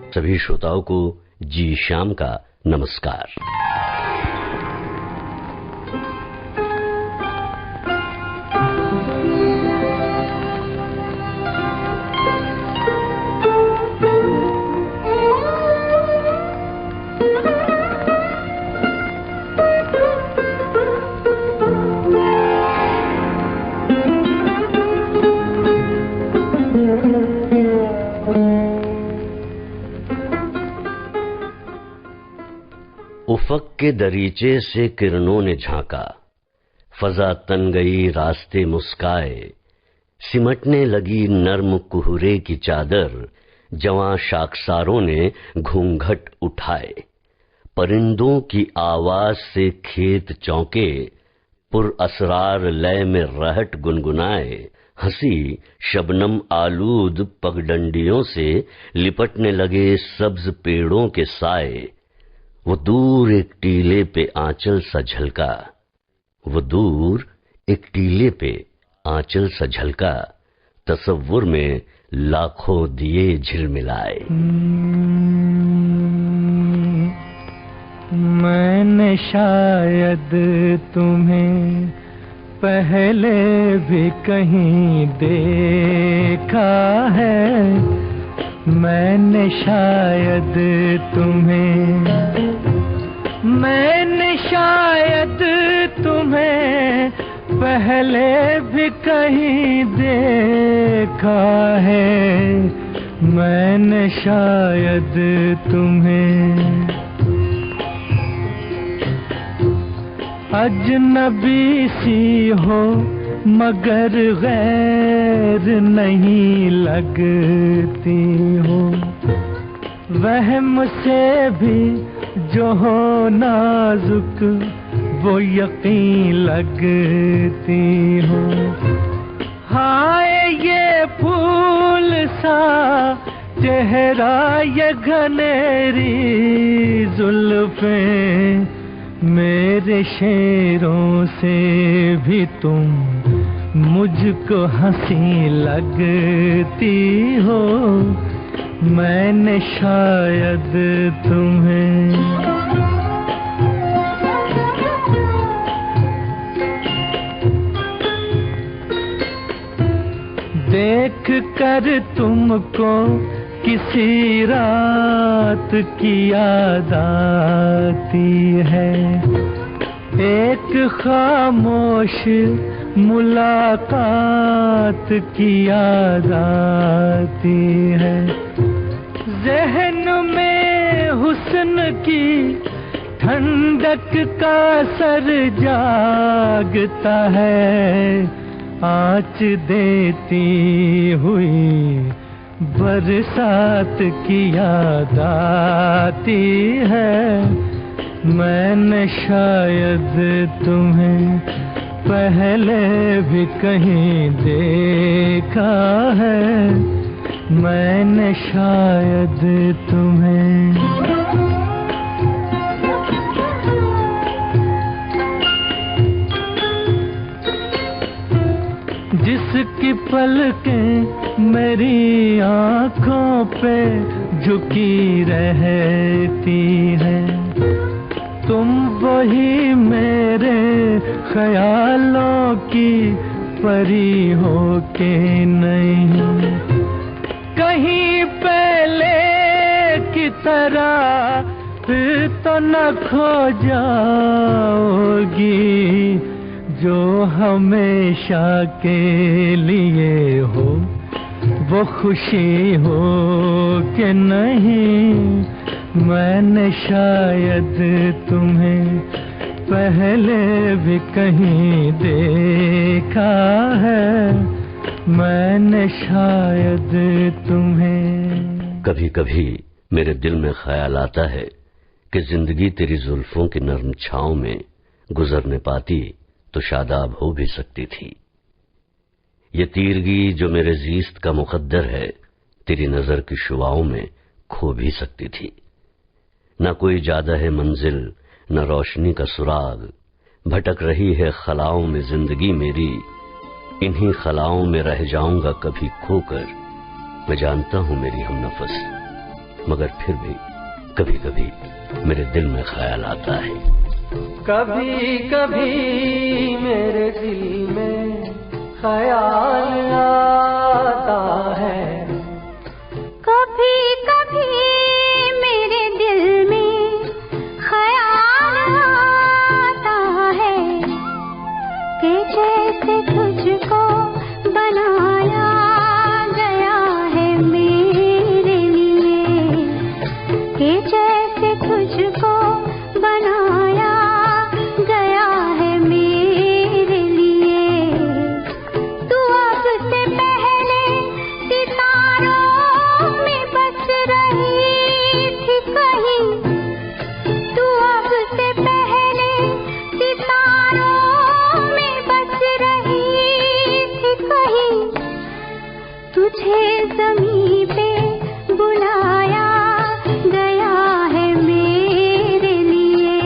सभी श्रोताओं को जी श्याम का नमस्कार। उफ़क़ के दरीचे से किरणों ने झांका, फजा तन गई रास्ते मुस्काए, सिमटने लगी नर्म कुहरे की चादर, जवां शाखसारों ने घूंघट उठाए। परिंदों की आवाज से खेत चौंके, पुर असरार लय में रहट गुनगुनाए। हंसी शबनम आलूद पगडंडियों से लिपटने लगे सब्ज पेड़ों के साए। वो दूर एक टीले पे आंचल सा झलका, वो दूर एक टीले पे आंचल सा झलका, तसव्वुर में लाखों दिए झिलमिलाए। मैंने शायद तुम्हें पहले भी कहीं देखा है, मैंने शायद तुम्हें पहले भी कहीं देखा है, मैंने शायद तुम्हें अजनबी सी हो मगर गैर नहीं लगती हो, वहम से भी जो हो नाजुक वो यकीन लगती हो। हाय ये फूल सा चेहरा, ये घनेरी जुल्फें, मेरे शेरों से भी तुम मुझको हंसी लगती हो, मैंने शायद तुम्हें देख कर तुमको किसी रात की याद आती है, एक खामोश मुलाकात की याद आती है। ज़हन में हुस्न की ठंडक का असर जागता है, आँच देती हुई बरसात की याद आती है, मैंने शायद तुम्हें पहले भी कहीं देखा है, मैंने शायद तुम्हें जिसकी पलकें मेरी आँखों पे झुकी रहती है, तुम वही मेरे ख्यालों की परी हो के नहीं, कहीं पहले की तरह फिर तो न खो जाओगी, जो हमेशा के लिए हो वो खुशी हो कि नहीं, मैंने शायद तुम्हें पहले भी कहीं देखा है, मैंने शायद तुम्हें। कभी कभी मेरे दिल में ख्याल आता है कि जिंदगी तेरी जुल्फों की नर्म छांव में गुजरने पाती तो शादाब हो भी सकती थी। ये तीरगी जो मेरे जीस्त का मुकद्दर है, तेरी नजर की शुआओं में खो भी सकती थी। न कोई जादा है मंजिल, न रोशनी का सुराग, भटक रही है खलाओं में जिंदगी मेरी, इन्हीं खलाओं में रह जाऊंगा कभी खोकर। मैं जानता हूं मेरी हमनफस, मगर फिर भी कभी कभी मेरे दिल में ख्याल आता है। कभी कभी मेरे दिल में ख्याल आता है। कभी कभी मेरे दिल में ख्याल आता है कि जैसे तुझको बनाया गया है मेरे लिए, कि जैसे तुझको बनाया गया है मेरे लिए। तू अब से पहले सितारों में बस रही थी कहीं, तू अब से पहले सितारों में बस रही थी कहीं। तुझे ज़मीं पे बुलाया गया है मेरे लिए,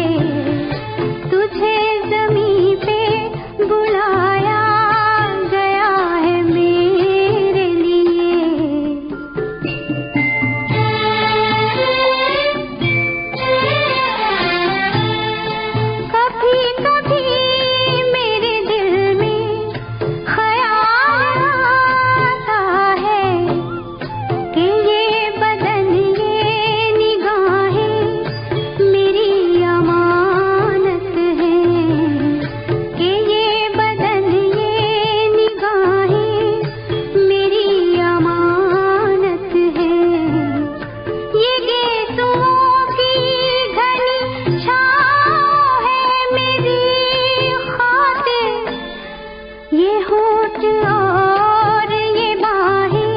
तुझे ज़मीं पे बुलाया गया है मेरे लिए। कभी कभी मेरे दिल में ख्याल आता है कि ये बदन ये निगाहें मेरी अमानत है, कि ये बदन ये निगाहें मेरी अमानत है। ये गेसुओं की घनी छाँव है मेरी खातिर, ये होठ और ये बाहें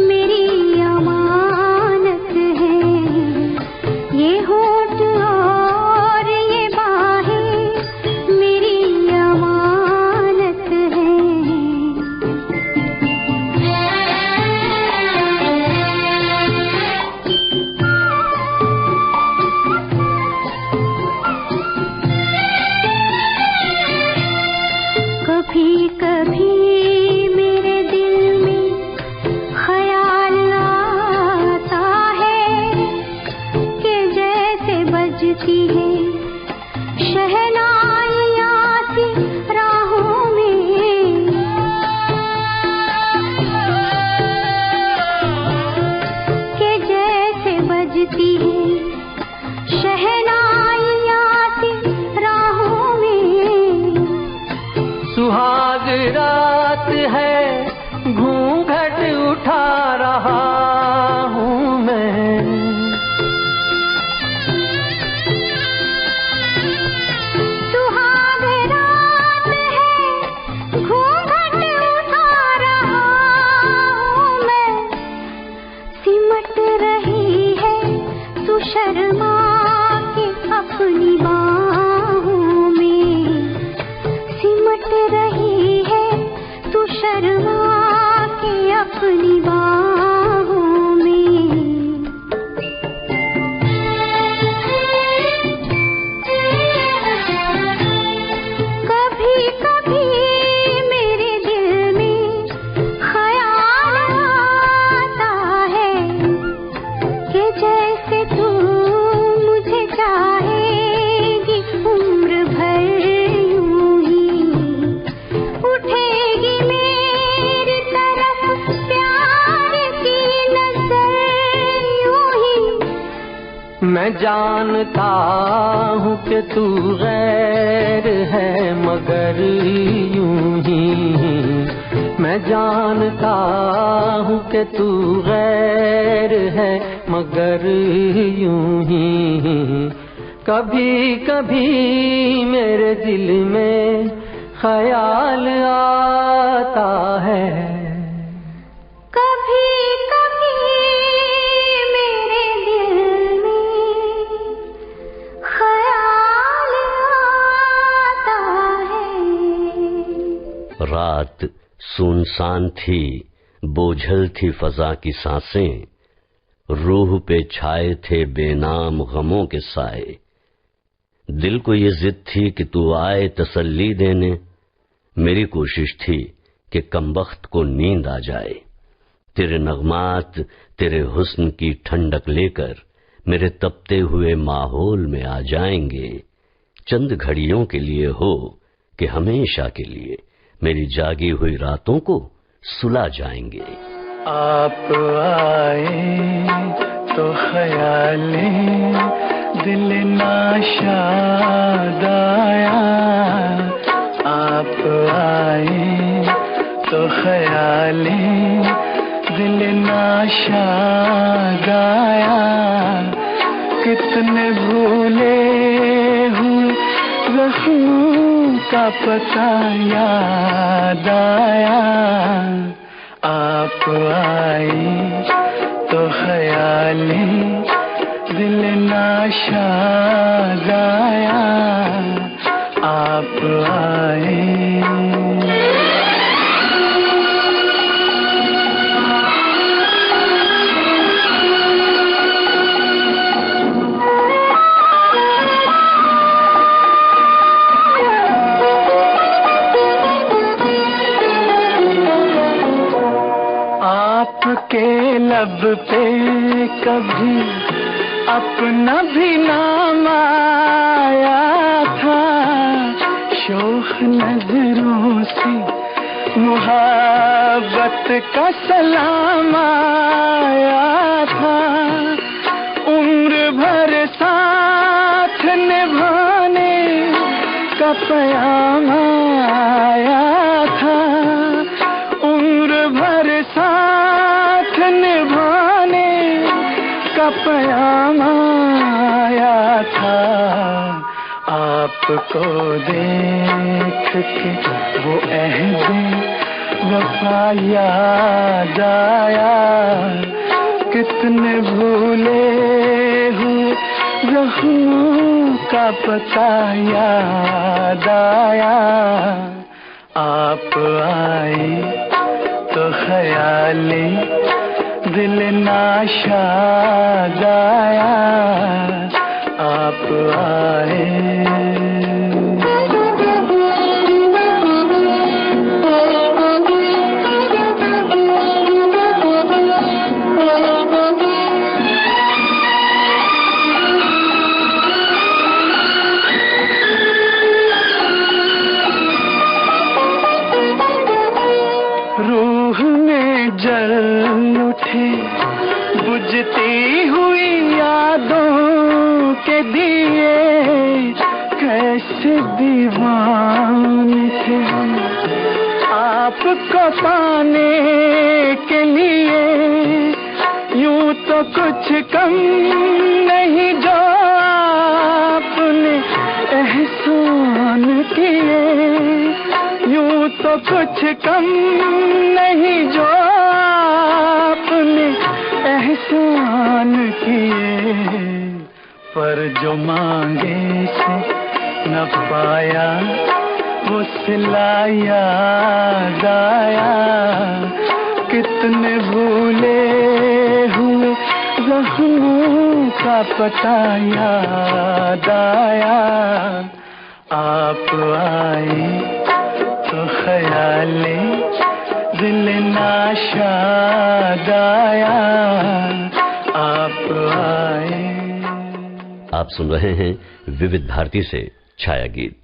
मेरी अमानत है, ये होठ और ये बाहें मेरी अमानत है। कभी कभी मेरे दिल में ख्याल आता है कि जैसे बजती है शहनाइयाँ सी राहों में, कि जैसे बजती है शहनाइयाँ सी राहों में। सुहाग रात है घूंघट उठा रहा हूँ मैं, सुहाग रात है घूंघट उठा रहा हूँ मैं। सिमट रही है तू शर्मा के अपनी बाहों में, सिमट रही है तू शर्मा के अपनी बाहों में। कभी कभी मेरे दिल में ख्याल आता है कि जैसे तू मुझे चाहेगी उम्र भर यूं ही, उठेगी मेरी तरफ प्यार की नजर यूं ही। मैं जानता हूँ कि तू गैर है मगर यूं ही, मैं जानता हूँ कि तू गैर है मगर यूं ही। कभी कभी मेरे दिल में ख्याल आता है। कभी कभी मेरे दिल में ख्याल आता है। रात सुनसान थी, बोझल थी फजा की सांसें, रूह पे छाए थे बेनाम गमों के साए। दिल को ये जिद थी कि तू आए तसल्ली देने, मेरी कोशिश थी कि कमबख्त को नींद आ जाए। तेरे नगमात तेरे हुस्न की ठंडक लेकर मेरे तपते हुए माहौल में आ जाएंगे। चंद घड़ियों के लिए हो कि हमेशा के लिए मेरी जागी हुई रातों को सुला जाएंगे। आप आए तो ख्याले दिल नाशाद आया। आप आए तो ख्याले दिल नाशाद आया। कितने भूले हुए ज़ख्मों का पता याद आया। आप आए तो ख्याले दिल नाशाद आया। आप आए। आपके लब पे कभी अपना भी नाम आया था। शोख नजरों से मुहब्बत का सलाम आया था। उम्र भर साथ निभाने का प्याम आया था। उम्र भर साथ निभाने का प्याम आया था। आपको देख के वो अहद वफा याद आया। कितने भूले हुए ज़ख्मों का पता याद आया। आप आए तो ख्याले दिल नाशाद आया। आप आए। रूह में जल उठे बुझती हुई यादों के दिए। कैसे दीवाने थे हम आपको पाने के लिए। यूं तो कुछ कम नहीं जो आपने एहसान किए। यूं तो कुछ कम नहीं जो आपने एहसान किए। पर जो मांगे से न पाया वो सिला याद आया। कितने भूले हुए ज़ख्मों का पता याद आया। आप आए तो ख्याले दिल नाशाद आया। आप आए। आप सुन रहे हैं विविध भारती से छाया गीत।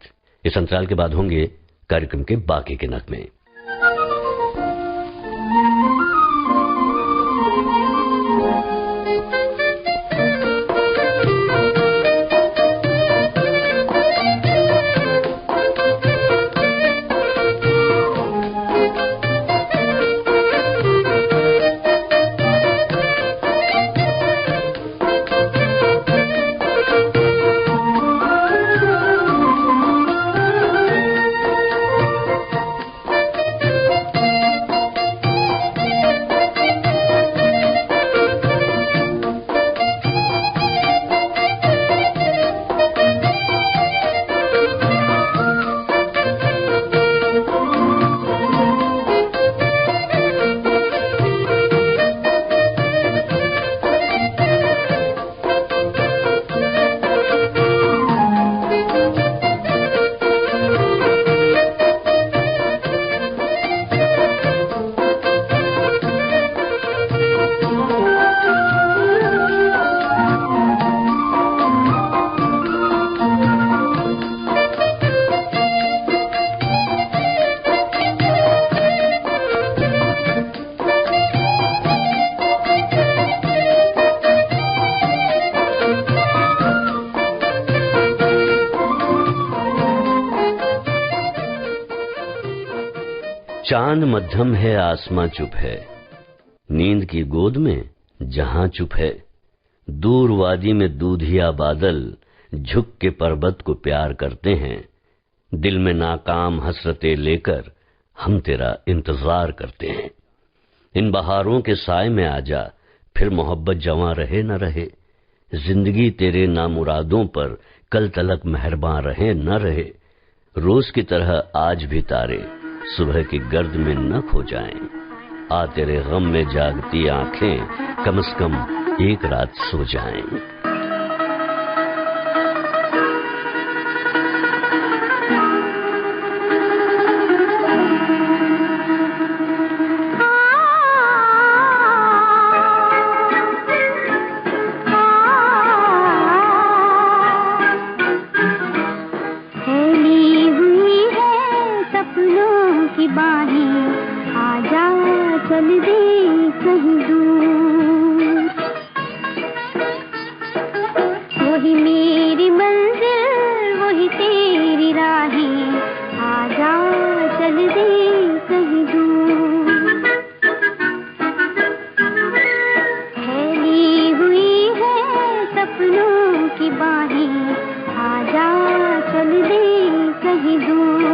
इस अंतराल के बाद होंगे कार्यक्रम के बाकी के नगमे। चांद मध्यम है, आसमां चुप है, नींद की गोद में जहां चुप है। दूर वादी में दूधिया बादल झुक के पर्वत को प्यार करते हैं। दिल में नाकाम हसरतें लेकर हम तेरा इंतजार करते हैं। इन बहारों के साए में आजा, फिर मोहब्बत जवां रहे न रहे। जिंदगी तेरे नामुरादों पर कल तलक मेहरबान रहे न रहे। रोज की तरह आज भी तारे सुबह की गर्द में न खो जाएं। आ तेरे गम में जागती आंखें कम से कम एक रात सो जाएं। चल दे कहीं दूर, वही मेरी मंजिल वही तेरी राहें, आजा चल दे कहीं दूर। फैली हुई है सपनों की बाहें, आजा चल दे कहीं दूर,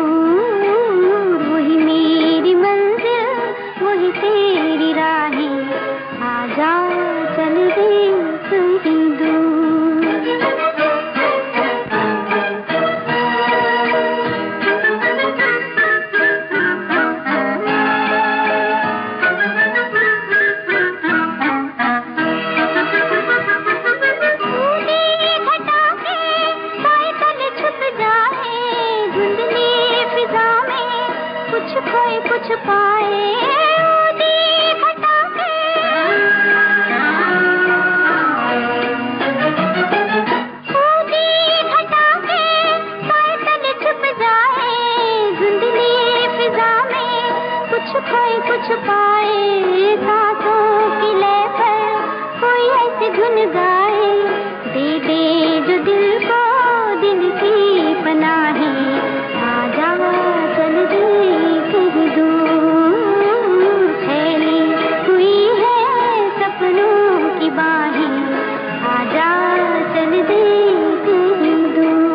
वही मेरी मंजिल वही तेरी राहें, आजा चल दे कहीं दूर। घटा के साए तले छुप जाए, धुंधली फिजा में कुछ खोए कुछ पाए। कुछ पाए सांसों की लय पर कोई ऐसी धुन गाए, दे दे जो दिल को दिल की पनाहें, आजा चल दे कहीं दूर। फैली हुई है सपनों की बाहें, आजा चल दे कहीं दूर।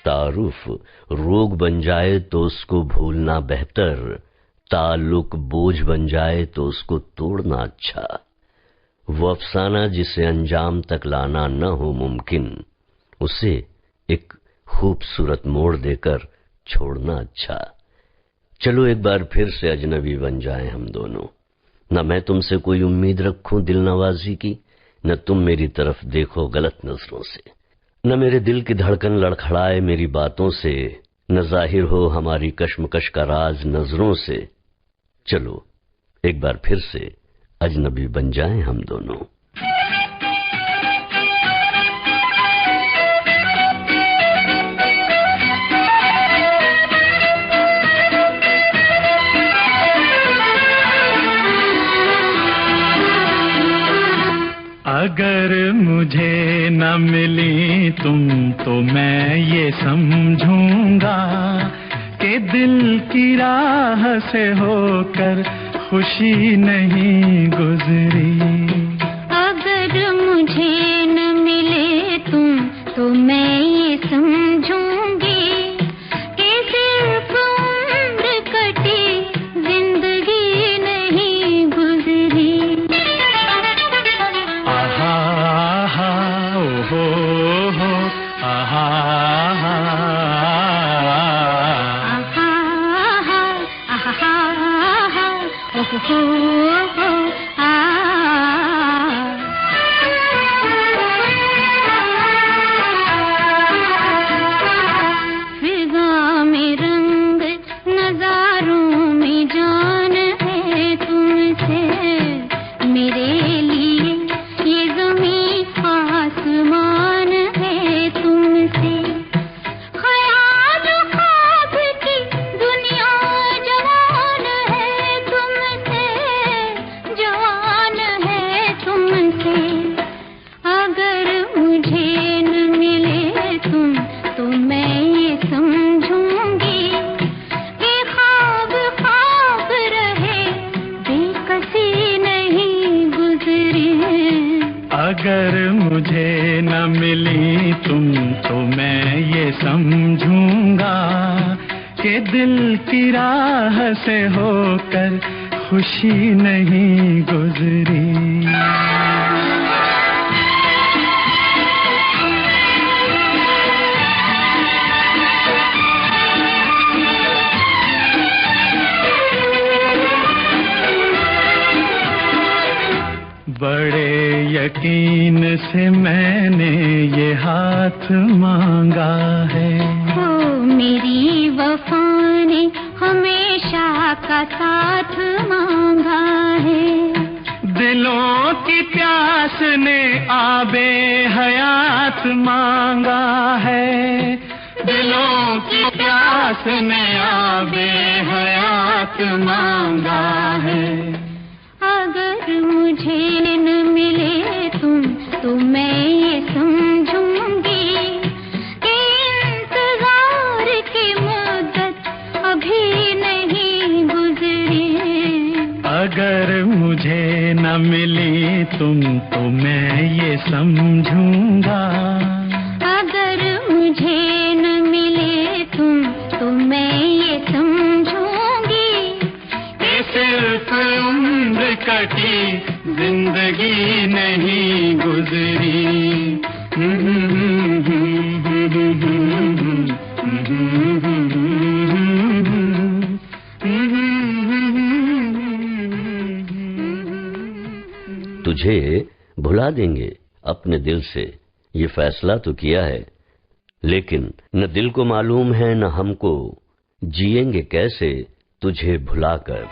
तारुफ रोग बन जाए तो उसको भूलना बेहतर, ताल्लुक बोझ बन जाए तो उसको तोड़ना अच्छा। वो अफसाना जिसे अंजाम तक लाना न हो मुमकिन, उसे एक खूबसूरत मोड़ देकर छोड़ना अच्छा। चलो एक बार फिर से अजनबी बन जाएं हम दोनों। न मैं तुमसे कोई उम्मीद रखूं दिल नवाजी की, न तुम मेरी तरफ देखो गलत नजरों से। न मेरे दिल की धड़कन लड़खड़ाए मेरी बातों से, न जाहिर हो हमारी कश्मकश का राज नजरों से। चलो एक बार फिर से अजनबी बन जाएं हम दोनों। अगर मुझे न मिली तुम तो मैं ये समझूंगा कि दिल की राह से होकर खुशी नहीं गुजरी। अगर मुझे न मिले तुम तो मैं ये समझूंगी कि सिर्फ उम्र कटी जिंदगी नहीं गुजरी। आहा आहा ओहो हो आहा आहा आहा आहा ओहो फिजा में रंग नजारों में जान है तुमसे, मेरे लिए ये ज़मीं आसमान है तुमसे। ख्याल ख्वाब की दुनिया जवान है तुमसे, जवान है तुमसे। अगर मुझे न मिले तुम तो मैं ये समझूंगी कि ख्वाब ख्वाब रहे बेकसी नहीं गुजरी। अगर मुझे न मिली तुम तो मैं ये समझूंगा कि दिल की राह से होकर खुशी नहीं गुजरी। बड़े यकीन से मैंने ये हाथ मांगा है, हो मेरी वफा ने हमेशा का साथ मांगा है। दिलों की प्यास ने आबे हयात मांगा है, दिलों की प्यास ने आबे हयात मांगा है। अगर मुझे न मिले तुम तो मैं ये समझूंगी कि इंतजार की मुद्दत अभी नहीं गुजरी। अगर मुझे न मिली तुम तो मैं ये समझूंगा, अगर मुझे न मिले तुम तो मैं ये समझूंगी कि सिर्फ उम्र कटी जिंदगी नहीं गुजरी। तुझे भुला देंगे अपने दिल से, ये फैसला तो किया है, लेकिन न दिल को मालूम है न हमको जिएंगे कैसे तुझे भुलाकर।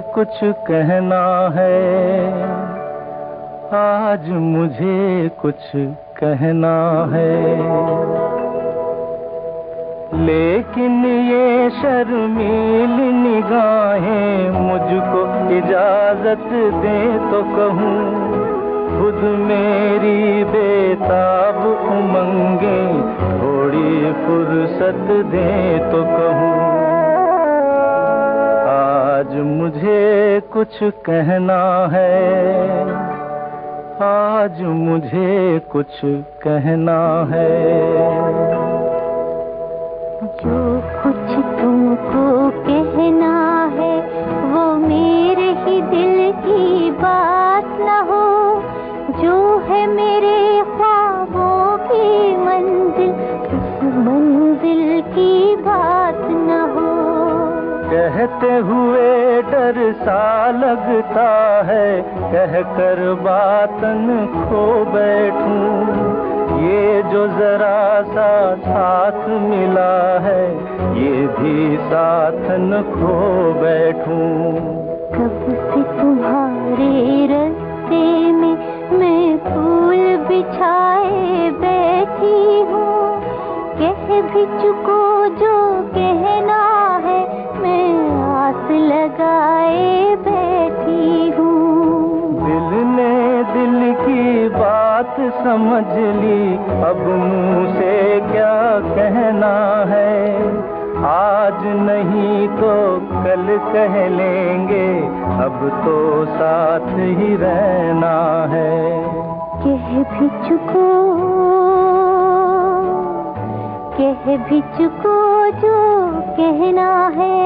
कुछ कहना है, आज मुझे कुछ कहना है, लेकिन ये शर्मीली निगाहें मुझको इजाजत दे तो कहूँ, खुद मेरी बेताब उमंगे, थोड़ी फुर्सत दे तो कहूँ। आज मुझे कुछ कहना है, आज मुझे कुछ कहना है। जो कुछ तुमको कहना है वो मेरे ही दिल की बात न हो, जो है मेरे ख्वाबों की मंजिल उस मंजिल की बात न हो। कहते हुए डर सा लगता है, कहकर बातन खो बैठूं। ये जो जरा सा साथ मिला है, ये भी साथ न खो बैठूं। कब से तुम्हारे रास्ते में मैं फूल बिछाए बैठी हूँ, कह भी चुको जो कहना है, मैं आस लगाए बैठी हूँ। दिल ने दिल की बात समझ ली, अब मुँह से क्या कहना है। आज नहीं तो कल कह लेंगे, अब तो साथ ही रहना है। कह भी चुको जो कहना है।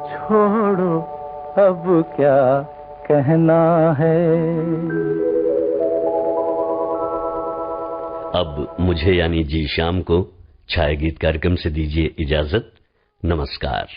छोड़ो अब क्या कहना है। अब मुझे यानी जी श्याम को छाया गीत कार्यक्रम से दीजिए इजाजत। नमस्कार।